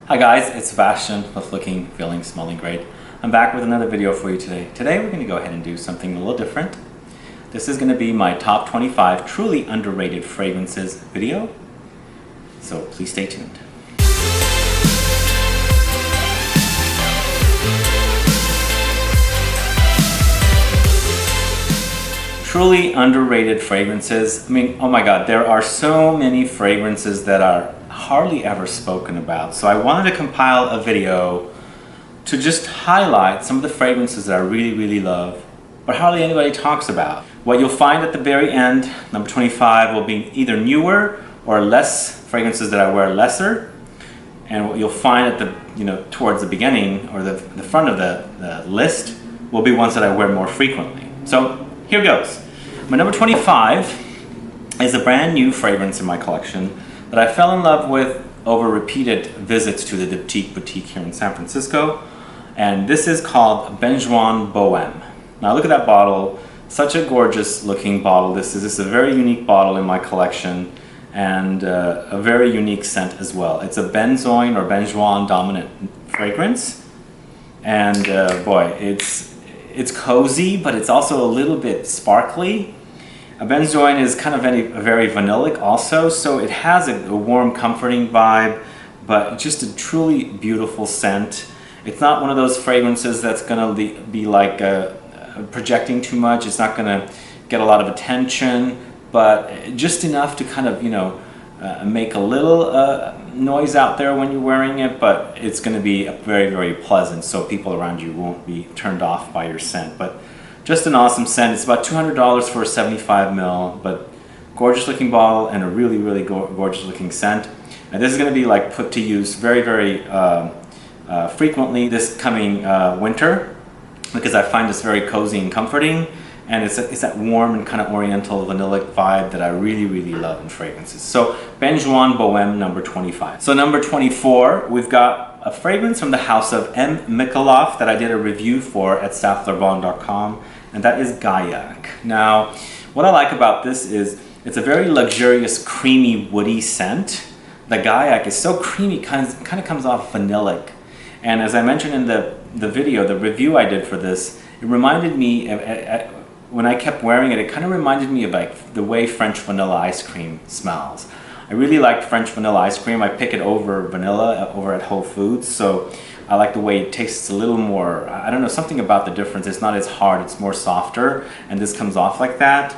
Hi guys, it's Sebastian with Looking, Feeling, Smelling Great. I'm back with another video for you today. Today we're going to go ahead and do something a little different. This is going to be my top 25 truly underrated fragrances video. So please stay tuned. Truly underrated fragrances. I mean, oh my god, there are so many fragrances that are hardly ever spoken about. So I wanted to compile a video to just highlight some of the fragrances that I really love, but hardly anybody talks about. What you'll find at the very end, number 25, will be either newer or less fragrances that I wear lesser. And what you'll find at the, towards the beginning or the front of the list will be ones that I wear more frequently. So here goes. My number 25 is a brand new fragrance in my collection that I fell in love with over repeated visits to the DIPTYQUE boutique here in San Francisco. And this is called BENOIN BOHEME. Now look at that bottle, such a gorgeous looking bottle. This is a very unique bottle in my collection and a very unique scent as well. It's a benzoin or benzoin dominant fragrance. And boy, it's cozy, but it's also a little bit sparkly. A benzoin is kind of very vanillic also, so it has a warm, comforting vibe, but just a truly beautiful scent. It's not one of those fragrances that's going to be like projecting too much. It's not going to get a lot of attention, but just enough to kind of, make a little noise out there when you're wearing it, but it's going to be very pleasant, so people around you won't be turned off by your scent. But just an awesome scent. It's about $200 for a 75 ml, but gorgeous looking bottle and a really gorgeous looking scent. And this is going to be like put to use very frequently this coming winter, because I find this very cozy and comforting, and it's that warm and kind of oriental vanillic vibe that I really love in fragrances. So BENOIN BOHEME number 25. So number 24, we've got a fragrance from the house of MYTHIQUE that I did a review for at staffleurbon.com, and that is Gaillac. Now, what I like about this is it's a very luxurious, creamy, woody scent. The Gaillac is so creamy, kind of comes off vanillic. And as I mentioned in the video, the review I did for this, it reminded me, when I kept wearing it, it kind of reminded me of like the way French vanilla ice cream smells. I really like French vanilla ice cream. I pick it over vanilla over at Whole Foods, so I like the way it tastes a little more, I don't know, something about the difference. It's not as hard, it's more softer, and this comes off like that.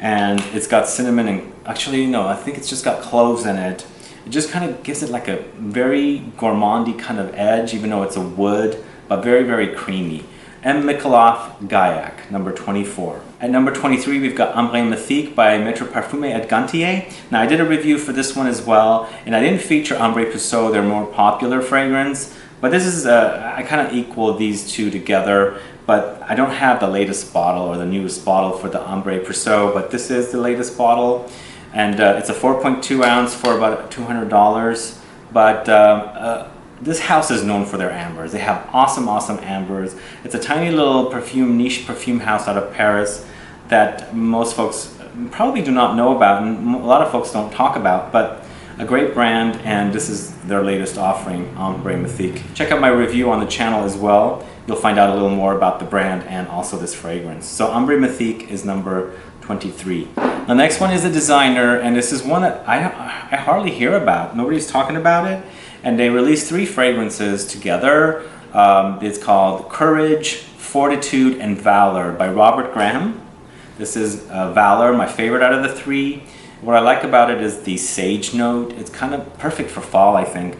And it's got cinnamon and, actually no, I think it's just got cloves in it. It just kind of gives it like a very gourmandy kind of edge, even though it's a wood, but very creamy. MYTHIQUE Gaillac, number 24. At number 23, we've got AMBRE MYTHIQUE by MAITRE Parfumé at Gantier. Now I did a review for this one as well, and I didn't feature Ambre Puceau, their more popular fragrance, but this is, I kind of equal these two together, but I don't have the latest bottle or the newest bottle for the Ambre Puceau, but this is the latest bottle, and it's a 4.2 ounce for about $200, but this house is known for their ambers. They have awesome ambers. It's a tiny little niche perfume house out of Paris that most folks probably do not know about, and a lot of folks don't talk about, but a great brand, and this is their latest offering, Ambre MYTHIQUE. Check out my review on the channel as well. You'll find out a little more about the brand and also this fragrance. So Ambre MYTHIQUE is number 23. The next one is a designer, and this is one that I hardly hear about. Nobody's talking about it. And they released 3 fragrances together. It's called Courage, Fortitude, and Valor by Robert Graham. This is Valor, my favorite out of the 3. What I like about it is the sage note. It's kind of perfect for fall, I think.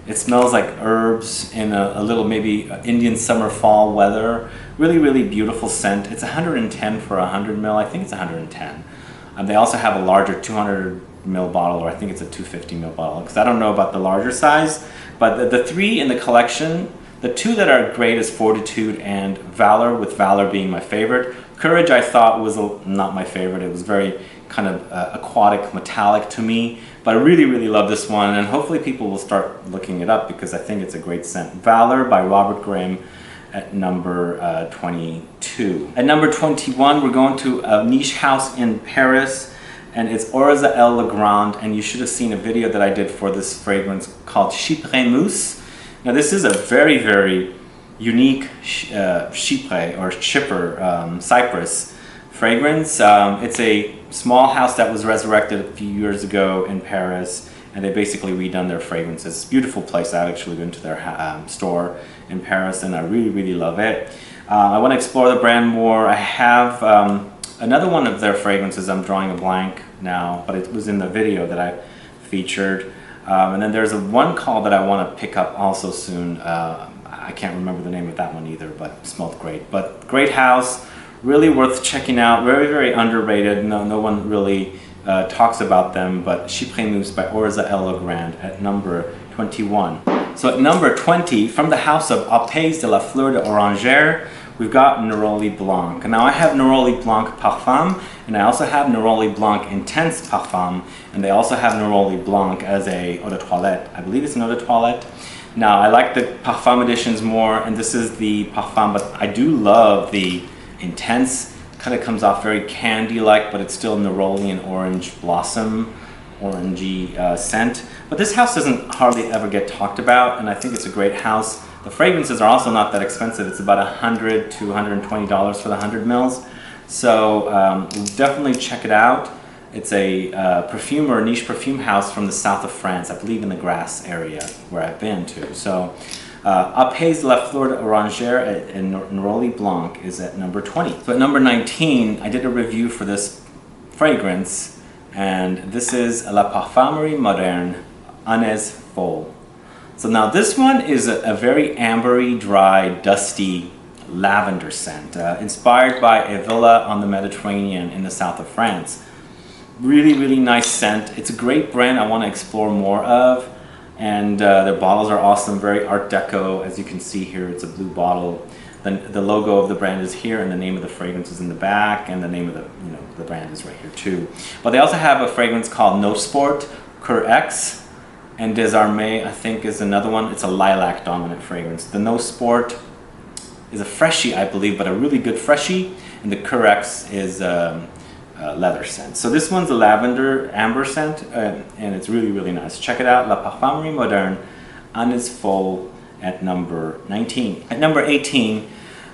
It smells like herbs in a little maybe Indian summer fall weather. Really beautiful scent. It's 110 for 100 ml. I think it's 110. They also have a larger 200 ml bottle, or I think it's a 250 ml bottle, because I don't know about the larger size. But the 3 in the collection, the 2 that are great is Fortitude and Valor, with Valor being my favorite. Courage I thought was not my favorite. It was very kind of aquatic, metallic to me, but I really love this one, and hopefully people will start looking it up because I think it's a great scent. Valor by Robert Graham at number 22. At number 21, we're going to a niche house in Paris, and it's Orzael Legrand, and you should have seen a video that I did for this fragrance called Chypre Mousse. Now this is a very, very unique chypre or chipper cypress fragrance. It's a small house that was resurrected a few years ago in Paris, and they basically redone their fragrances. Beautiful place. I've actually been to their store in Paris, and I really, really love it. I want to explore the brand more. I have another one of their fragrances. I'm drawing a blank now, but it was in the video that I featured. And then there's one call that I want to pick up also soon. I can't remember the name of that one either, but it smelled great. But great house, really worth checking out. Very, very underrated. No one really talks about them, but Chypre by Orza El Legrand at number 21. So at number 20, from the house of Apaise de la Fleur d'Oranger, we've got Neroli Blanc. Now I have Neroli Blanc Parfum, and I also have Neroli Blanc Intense Parfum, and they also have Neroli Blanc as a eau de toilette. I believe it's an eau de toilette. Now I like the Parfum editions more, and this is the Parfum, but I do love the Intense. Kind of comes off very candy-like, but it's still Neroli and orange blossom, orangey scent. But this house doesn't hardly ever get talked about, and I think it's a great house. The fragrances are also not that expensive. It's about $100 to $120 for the 100 mils. So definitely check it out. It's a perfumer, niche perfume house from the south of France, I believe in the Grasse area where I've been to. So Apaise de la Fleur d'Oranger and Neroli Blanc is at number 20. So at number 19, I did a review for this fragrance, and this is La Parfumerie Moderne Anes Folles. So now this one is a very ambery, dry, dusty lavender scent, inspired by a villa on the Mediterranean in the south of France. Really, really nice scent. It's a great brand I want to explore more of, and their bottles are awesome, very art deco. As you can see here, it's a blue bottle. The logo of the brand is here, and the name of the fragrance is in the back, and the name of the brand is right here too. But they also have a fragrance called No Sport Cur X, and Désarmé, I think, is another one. It's a lilac dominant fragrance. The No Sport is a freshie, I believe, but a really good freshie, and the Cur X is leather scent. So this one's a lavender amber scent, and it's really, really nice. Check it out, La Parfumerie Moderne Anes Folles at number 19. At number 18,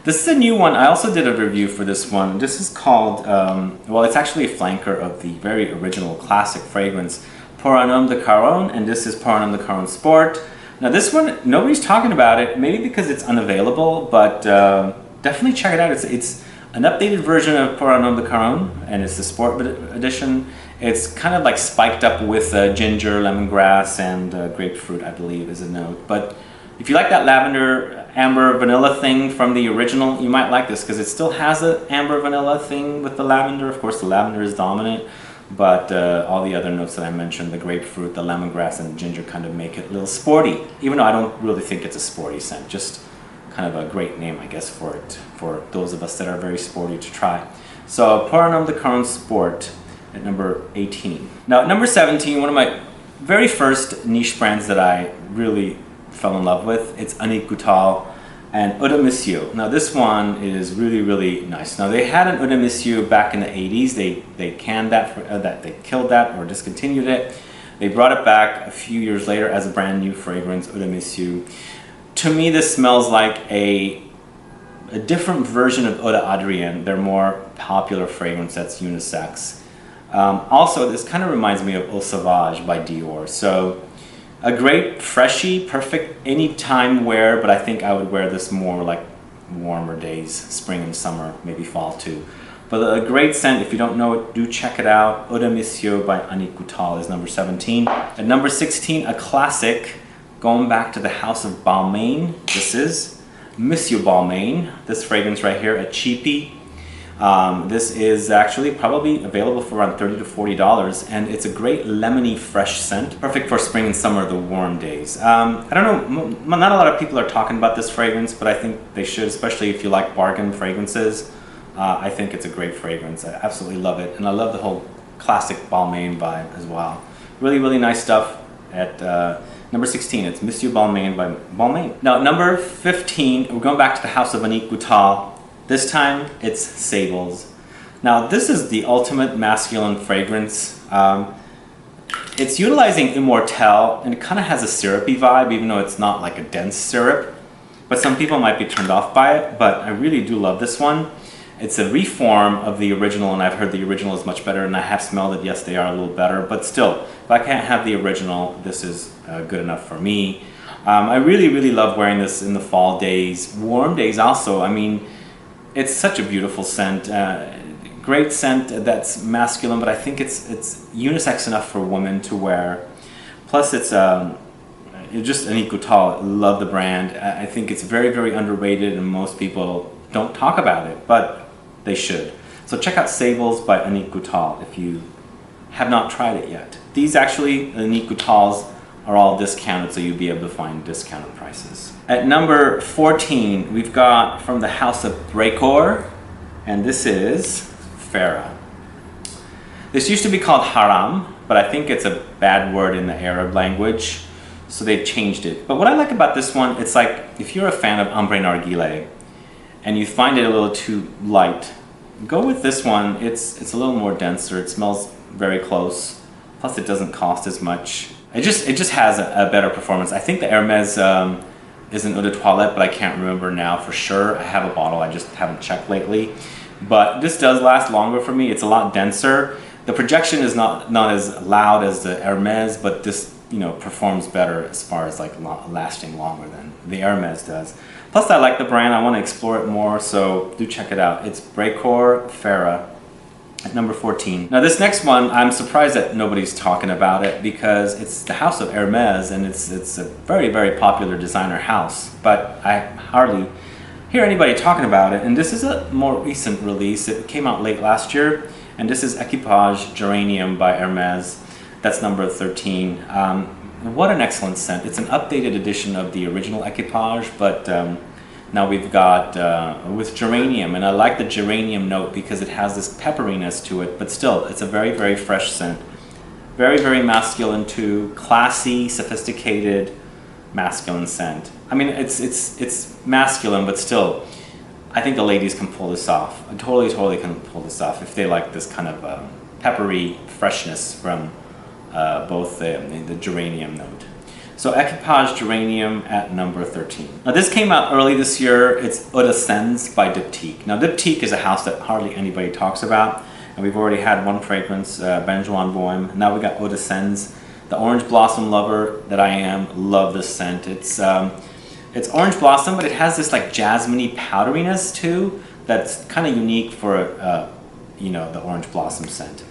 this is a new one. I also did a review for this one. This is called, well, it's actually a flanker of the very original classic fragrance, Pour un Homme de Caron, and this is Pour un Homme de Caron Sport. Now this one, nobody's talking about it, maybe because it's unavailable, but definitely check it out. It's an updated version of Pour un Homme de Caron, and it's the Sport edition. It's kind of like spiked up with ginger, lemongrass, and grapefruit, I believe, is a note. But if you like that lavender, amber, vanilla thing from the original, you might like this because it still has an amber vanilla thing with the lavender. Of course, the lavender is dominant, but all the other notes that I mentioned, the grapefruit, the lemongrass, and the ginger kind of make it a little sporty, even though I don't really think it's a sporty scent, just kind of a great name, I guess, for it, for those of us that are very sporty to try. So, Pour un Homme de Caron Sport at number 18. Now, at number 17, one of my very first niche brands that I really fell in love with, it's ANNICK GOUTAL and Eau de Monsieur. Now this one is really, really nice. Now they had an Eau de Monsieur back in the 80s. They canned that, they killed that or discontinued it. They brought it back a few years later as a brand new fragrance, Eau de Monsieur. To me, this smells like a different version of Eau de Adrienne, their more popular fragrance that's unisex. Also, this kind of reminds me of Eau Sauvage by Dior. So a great freshie, perfect anytime wear, but I think I would wear this more like warmer days, spring and summer, maybe fall too. But a great scent. If you don't know it, do check it out. Eau de Monsieur by ANNICK GOUTAL is number 17. At number 16, a classic, going back to the house of Balmain. This is Monsieur Balmain. This fragrance right here, a cheapie. This is actually probably available for around $30 to $40, and it's a great lemony fresh scent, perfect for spring and summer, the warm days. I don't know, not a lot of people are talking about this fragrance, but I think they should, especially if you like bargain fragrances. I think it's a great fragrance. I absolutely love it, and I love the whole classic Balmain vibe as well. Really, really nice stuff. At number 16, it's Monsieur Balmain by Balmain. Now, number 15, we're going back to the house of ANNICK GOUTAL. This time, it's Sables. Now, this is the ultimate masculine fragrance. It's utilizing Immortelle, and it kind of has a syrupy vibe, even though it's not like a dense syrup. But some people might be turned off by it, but I really do love this one. It's a reform of the original, and I've heard the original is much better, and I have smelled it. Yes, they are a little better, but still, if I can't have the original, this is good enough for me. I really love wearing this in the fall days, warm days also. I mean, it's such a beautiful scent. Great scent that's masculine, but I think it's unisex enough for women to wear. Plus, it's just ANNICK GOUTAL. Love the brand. I think it's very underrated, and most people don't talk about it, but they should. So check out SABLES by ANNICK GOUTAL if you have not tried it yet. These actually, ANNICK GOUTALs, are all discounted, so you'll be able to find discounted prices. At number 14, we've got from the house of BRECOURT, and this is FARAH. This used to be called haram, but I think it's a bad word in the Arab language, so they've changed it. But what I like about this one, it's like if you're a fan of Ambre Narguilé and you find it a little too light, go with this one. It's a little more denser. It smells very close. Plus, it doesn't cost as much. It just has a better performance. I think the Hermes is an eau de toilette, but I can't remember now for sure. I have a bottle. I just haven't checked lately. But this does last longer for me. It's a lot denser. The projection is not as loud as the Hermes, but this, you know, performs better as far as like lasting longer than the Hermes does. Plus, I like the brand. I want to explore it more, so do check it out. It's BRECOURT FARAH at number 14. Now, this next one, I'm surprised that nobody's talking about it because it's the house of Hermes, and it's a very popular designer house. But I hardly hear anybody talking about it, and this is a more recent release. It came out late last year, and this is EQUIPAGE GERANIUM by Hermes. That's number 13. What an excellent scent. It's an updated edition of the original EQUIPAGE, but now we've got with geranium, and I like the geranium note because it has this pepperiness to it, but still, it's a very fresh scent. Very masculine too, classy, sophisticated, masculine scent. I mean, it's masculine, but still, I think the ladies can pull this off. I totally can pull this off if they like this kind of peppery freshness from both the geranium note. So EQUIPAGE GERANIUM at number 13. Now this came out early this year. It's Eau de Scènes by DIPTYQUE. Now DIPTYQUE is a house that hardly anybody talks about, and we've already had one fragrance, BENOIN BOHEME. Now we got Eau de Scènes. The orange blossom lover that I am, love this scent. It's orange blossom, but it has this like jasmine-y powderiness too that's kind of unique for you know, the orange blossom scent.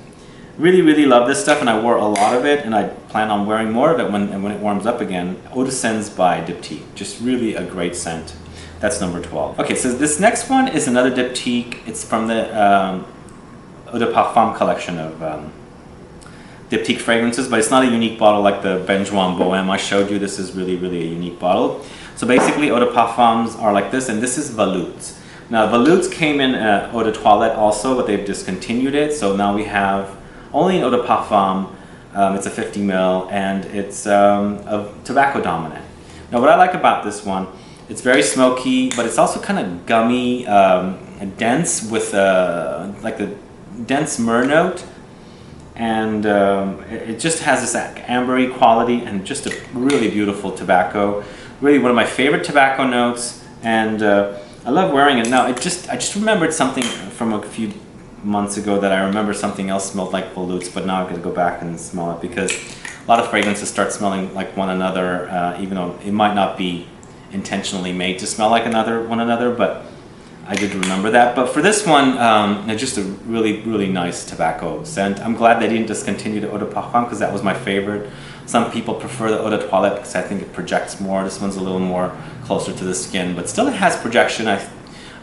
Really love this stuff, and I wore a lot of it, and I plan on wearing more of it when it warms up again. Eau de Scènes by DIPTYQUE, just really a great scent. That's number 12. Okay, so this next one is another DIPTYQUE. It's from the Eau de Parfum collection of DIPTYQUE fragrances, but it's not a unique bottle like the BENOIN BOHEME I showed you. This is really a unique bottle. So basically, Eau de Parfums are like this, and this is Veloute. Now, Veloute came in Eau de Toilette also, but they've discontinued it, so now we have only an Eau de Parfum. It's a 50 ml, and it's of tobacco dominant. Now, what I like about this one, it's very smoky, but it's also kind of gummy, dense with like a dense myrrh note, and it just has this ambery quality and just a really beautiful tobacco. Really one of my favorite tobacco notes, and I love wearing it. Now, I just remembered something from a few months ago that I remember something else smelled like Veloute, but now I've got to go back and smell it because a lot of fragrances start smelling like one another, even though it might not be intentionally made to smell like one another, but I did remember that. But for this one, just a really nice tobacco scent. I'm glad they didn't discontinue the Eau de Parfum because that was my favorite. Some people prefer the Eau de Toilette because I think it projects more. This one's a little more closer to the skin, but still it has projection.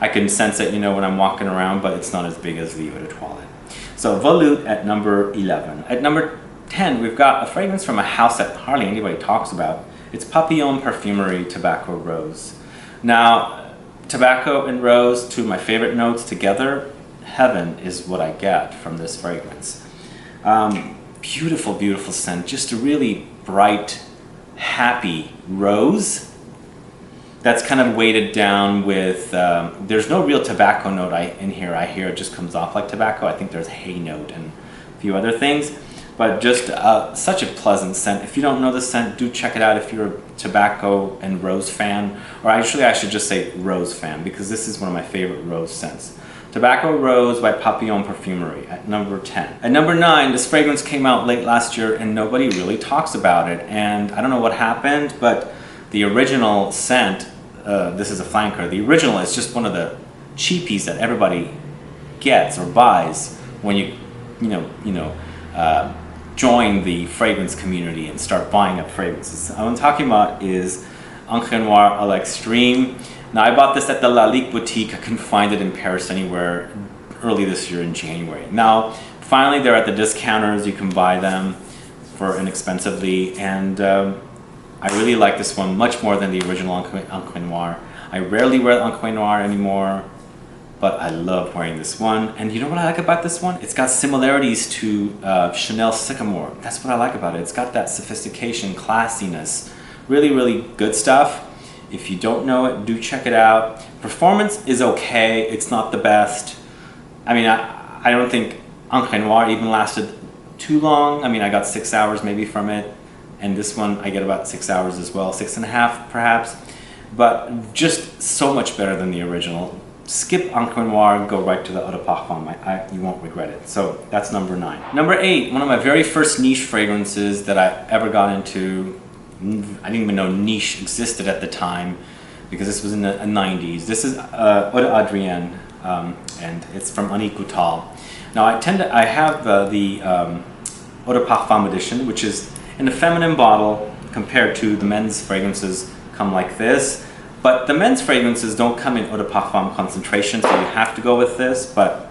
I can sense it, you know, when I'm walking around, but it's not as big as the Eau de Toilette. So Veloute at number 11. At number 10, we've got a fragrance from a house that hardly anybody talks about. It's Papillon Perfumery Tobacco Rose. Now, tobacco and rose, two of my favorite notes together. Heaven is what I get from this fragrance. Beautiful scent. Just a really bright, happy rose that's kind of weighted down with, there's no real tobacco note in here. I hear it just comes off like tobacco. I think there's hay note and a few other things. but just such a pleasant scent. If you don't know the scent, do check it out if you're a tobacco and rose fan, or actually I should just say rose fan, because this is one of my favorite rose scents. Tobacco Rose by Papillon Perfumery at number 10. At number 9, this fragrance came out late last year and nobody really talks about it, and I don't know what happened, but the original scent, this is a flanker, the original is just one of the cheapies that everybody gets or buys when you join the fragrance community and start buying up fragrances. What I'm talking about is Encre Noir à l'Extreme. Now I bought this at the LALIQUE boutique. I couldn't find it in Paris anywhere early this year in January. Now finally they're at the discounters, you can buy them for inexpensively, and I really like this one much more than the original Encre Noir. I rarely wear Encre Noir anymore, but I love wearing this one. And you know what I like about this one? It's got similarities to Chanel Sycamore. That's what I like about it. It's got that sophistication, classiness. Really, really good stuff. If you don't know it, do check it out. Performance is okay. It's not the best. I mean, I don't think Encre Noir even lasted too long. I mean, I got 6 hours maybe from it. And this one, I get about 6 hours as well. 6.5 perhaps. But just so much better than the original. Skip Encre Noir, go right to the Eau de Parfum. You won't regret it. So that's number 9. Number 8, one of my very first niche fragrances that I ever got into. I didn't even know niche existed at the time, because this was in the 90s. This is Eau d'Adrienne, and it's from ANNICK GOUTAL. Now I have the Eau de Parfum edition, which is in a feminine bottle compared to the men's fragrances come like this. But the men's fragrances don't come in Eau de Parfum concentration, so you have to go with this. But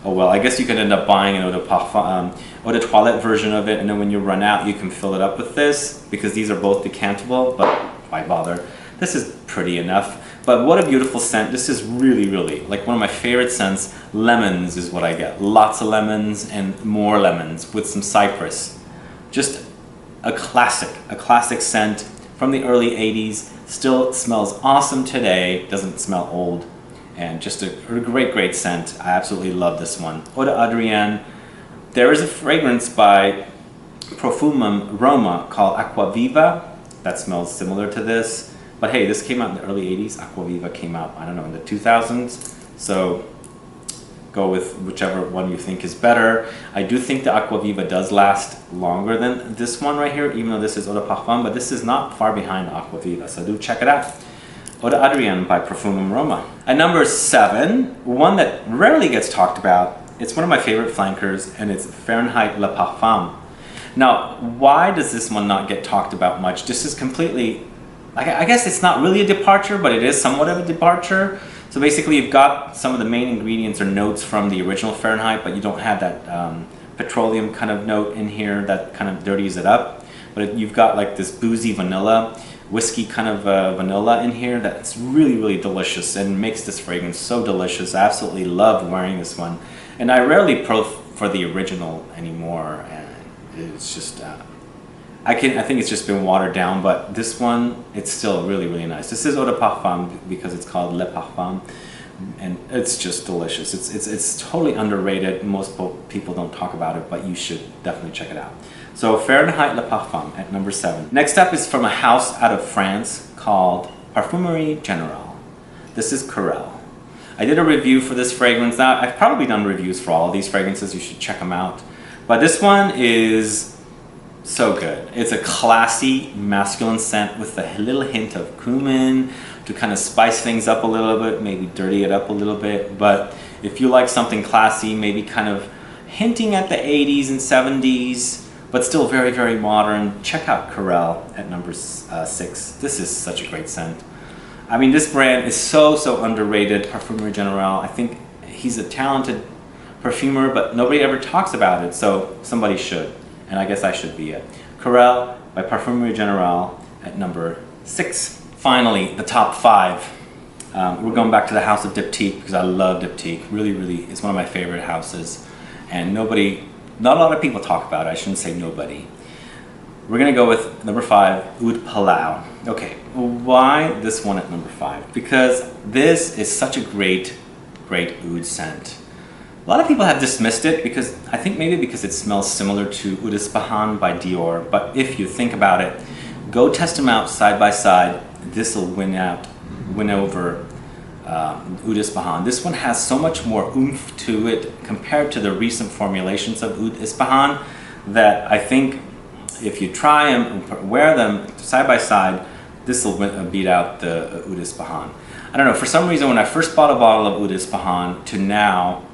oh well, I guess you could end up buying an Eau de Parfum, Eau de Toilette version of it, and then when you run out, you can fill it up with this, because these are both decantable, but why bother? This is pretty enough. But what a beautiful scent. This is really, really, like one of my favorite scents. Lemons is what I get. Lots of lemons and more lemons with some cypress. Just a classic scent from the early 80s. Still smells awesome today, doesn't smell old. And just a great scent. I absolutely love this one. Eau d'Adrienne. There is a fragrance by Profumum Roma called Aquaviva that smells similar to this. But hey, this came out in the early 80s. Aquaviva came out, I don't know, in the 2000s. So go with whichever one you think is better. I do think the Aquaviva does last longer than this one right here, even though this is Eau de Parfum, but this is not far behind Aquaviva, so do check it out. Eau d'Adrienne by Profumum Roma. At number 7, one that rarely gets talked about. It's one of my favorite flankers, and it's Fahrenheit Le Parfum. Now, why does this one not get talked about much? This is completely, I guess it's not really a departure, but it is somewhat of a departure. So basically you've got some of the main ingredients or notes from the original Fahrenheit, but you don't have that petroleum kind of note in here that kind of dirties it up. But you've got like this boozy vanilla, whiskey kind of vanilla in here that's really, really delicious and makes this fragrance so delicious. I absolutely love wearing this one. And I rarely pro for the original anymore, and it's just, I think it's just been watered down, but this one, it's still really, really nice. This is Eau de Parfum because it's called Le Parfum, and it's just delicious. It's totally underrated. Most people don't talk about it, but you should definitely check it out. So Fahrenheit Le Parfum at number 7. Next up is from a house out of France called Parfumerie Generale. This is Carel. I did a review for this fragrance. Now, I've probably done reviews for all of these fragrances. You should check them out. But this one is so good. It's a classy masculine scent with a little hint of cumin to kind of spice things up a little bit, maybe dirty it up a little bit. But if you like something classy, maybe kind of hinting at the 80s and 70s, but still very, very modern, check out Carel at number 6. This is such a great scent. I mean, this brand is so underrated, Parfumerie Generale. I think he's a talented perfumer, but nobody ever talks about it, so somebody should. And I guess I should be it. Carel by Parfumerie Generale at number 6. Finally, the top 5. We're going back to the house of DIPTYQUE because I love DIPTYQUE. Really, really, it's one of my favorite houses. And not a lot of people talk about it. I shouldn't say nobody. We're gonna go with number 5, Oud Palau. Okay, why this one at number 5? Because this is such a great oud scent. A lot of people have dismissed it because I think maybe because it smells similar to Eau d'Ispahan by Dior, but if you think about it, go test them out side by side. This will win over Eau d'Ispahan. This one has so much more oomph to it compared to the recent formulations of Eau d'Ispahan that I think if you try and wear them side by side, this will beat out the Eau d'Ispahan. I don't know, for some reason when I first bought a bottle of Eau d'Ispahan to now,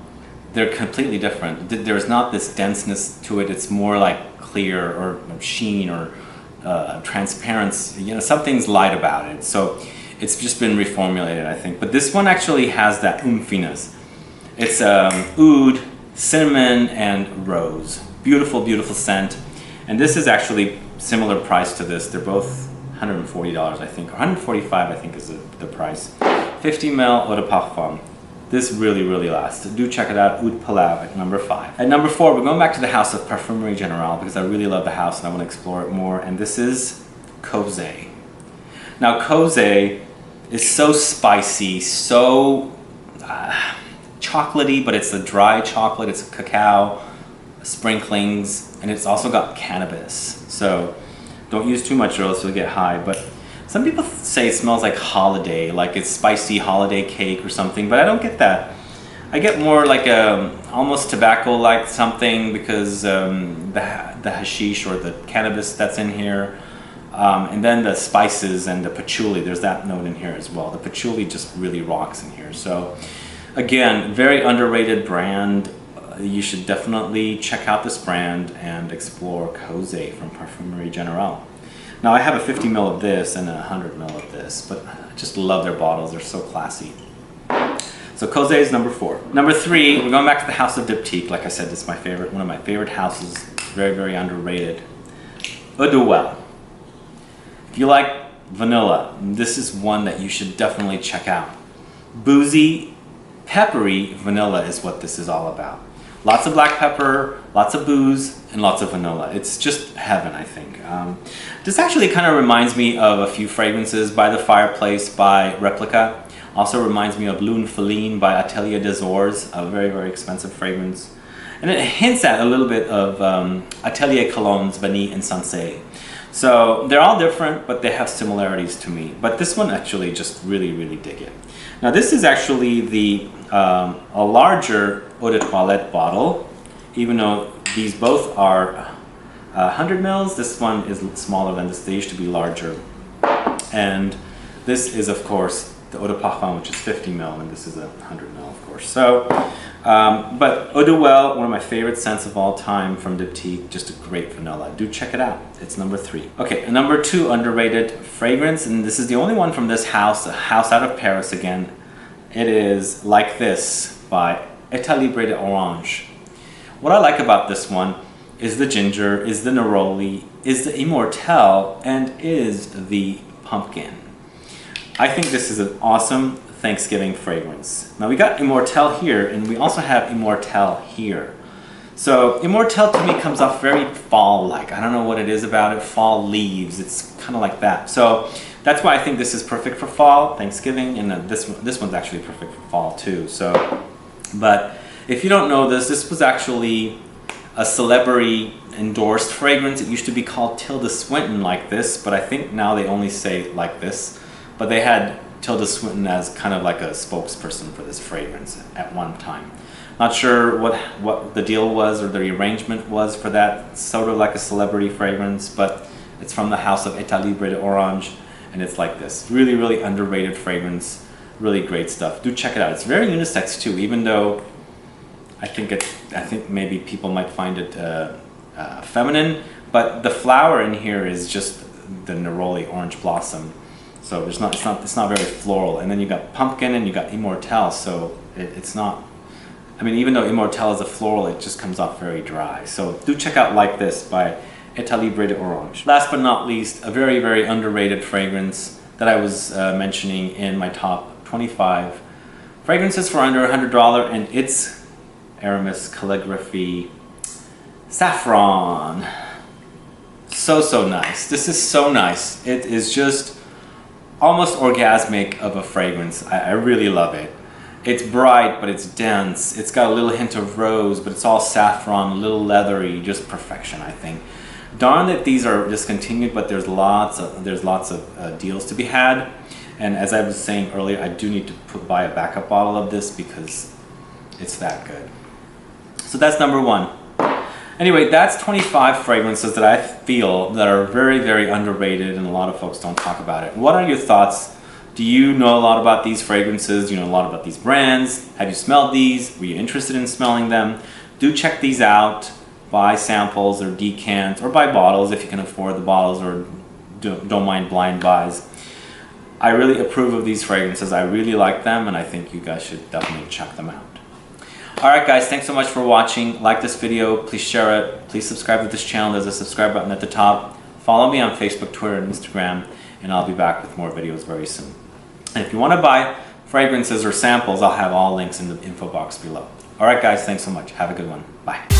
they're completely different. There's not this denseness to it. It's more like clear or sheen or transparency. You know, something's light about it. So it's just been reformulated, I think. But this one actually has that oomphiness. It's oud, cinnamon, and rose. Beautiful, beautiful scent. And this is actually similar price to this. They're both $140, I think. $145, I think, is the price. 50 ml Eau de Parfum. This really, really lasts. Do check it out. Oud Palau at number 5. At number 4, we're going back to the house of Parfumerie Generale because I really love the house and I want to explore it more. And this is Cosé. Now, Cosé is so spicy, so chocolatey, but it's a dry chocolate. It's cacao, sprinklings, and it's also got cannabis. So don't use too much or else you'll get high. But some people say it smells like holiday, like it's spicy holiday cake or something, but I don't get that. I get more like a almost tobacco-like something because the hashish or the cannabis that's in here, and then the spices and the patchouli. There's that note in here as well. The patchouli just really rocks in here. So again, very underrated brand. You should definitely check out this brand and explore Cosé from Parfumerie Generale. Now I have a 50 ml of this and a 100 ml of this, but I just love their bottles. They're so classy. So Cosé is number 4. Number 3, we're going back to the house of Diptyque. Like I said, it's my favorite, one of my favorite houses. Very, very underrated. Eau de Well. If you like vanilla, this is one that you should definitely check out. Boozy, peppery vanilla is what this is all about. Lots of black pepper, lots of booze, and lots of vanilla. It's just heaven, I think. This actually kind of reminds me of a few fragrances by The Fireplace by Replica. Also reminds me of Lune Feline by Atelier des Ors, a very, very expensive fragrance. And it hints at a little bit of Atelier Colognes, Vanille, and Sensé. So they're all different, but they have similarities to me. But this one actually just really, really dig it. Now this is actually the a larger eau de toilette bottle, even though these both are 100 mils. This one is smaller than this. They used to be larger. And this is, of course, the eau de parfum, which is 50 ml, and this is 100 ml, of course. So, but Eau de Well, one of my favorite scents of all time from Diptyque, just a great vanilla. Do check it out. It's number 3. Okay, and number 2 underrated fragrance, and this is the only one from this house, a house out of Paris again. It is Like This by État Libre d'Orange. What I like about this one is the ginger, is the neroli, is the immortelle, and is the pumpkin. I think this is an awesome Thanksgiving fragrance. Now we got immortelle here, and we also have immortelle here. So immortelle to me comes off very fall-like. I don't know what it is about it. Fall leaves. It's kind of like that. So that's why I think this is perfect for fall, Thanksgiving, and this one's actually perfect for fall too. So, but if you don't know this, this was actually a celebrity endorsed fragrance. It used to be called Tilda Swinton Like This, but I think now they only say Like This. But they had Tilda Swinton as kind of like a spokesperson for this fragrance at one time. Not sure what the deal was or the arrangement was for that, sort of like a celebrity fragrance, but it's from the house of État Libre d'Orange, and it's like this. Really, really underrated fragrance, really great stuff. Do check it out. It's very unisex too, even though I think maybe people might find it feminine, but the flower in here is just the neroli orange blossom. So it's not very floral. And then you got pumpkin and you got immortelle, so it's not, I mean, even though immortelle is a floral, it just comes off very dry. So do check out Like This by État Libre d'Orange. Last but not least, a very, very underrated fragrance that I was mentioning in my top 25 fragrances for under $100, and it's Hermes Calligraphy Saffron. So nice. This is so nice. It is just almost orgasmic of a fragrance. I really love it. It's bright, but it's dense. It's got a little hint of rose, but it's all saffron, a little leathery, just perfection, I think. Darn that these are discontinued, but there's lots of deals to be had. And as I was saying earlier, I do need to buy a backup bottle of this because it's that good. So that's number one. Anyway, that's 25 fragrances that I feel that are very, very underrated and a lot of folks don't talk about it. What are your thoughts? Do you know a lot about these fragrances? Do you know a lot about these brands? Have you smelled these? Were you interested in smelling them? Do check these out. Buy samples or decants, or buy bottles if you can afford the bottles, or don't mind blind buys. I really approve of these fragrances. I really like them, and I think you guys should definitely check them out. Alright guys, thanks so much for watching. Like this video, please share it. Please subscribe to this channel. There's a subscribe button at the top. Follow me on Facebook, Twitter, and Instagram, and I'll be back with more videos very soon. And if you want to buy fragrances or samples, I'll have all links in the info box below. Alright guys, thanks so much. Have a good one. Bye.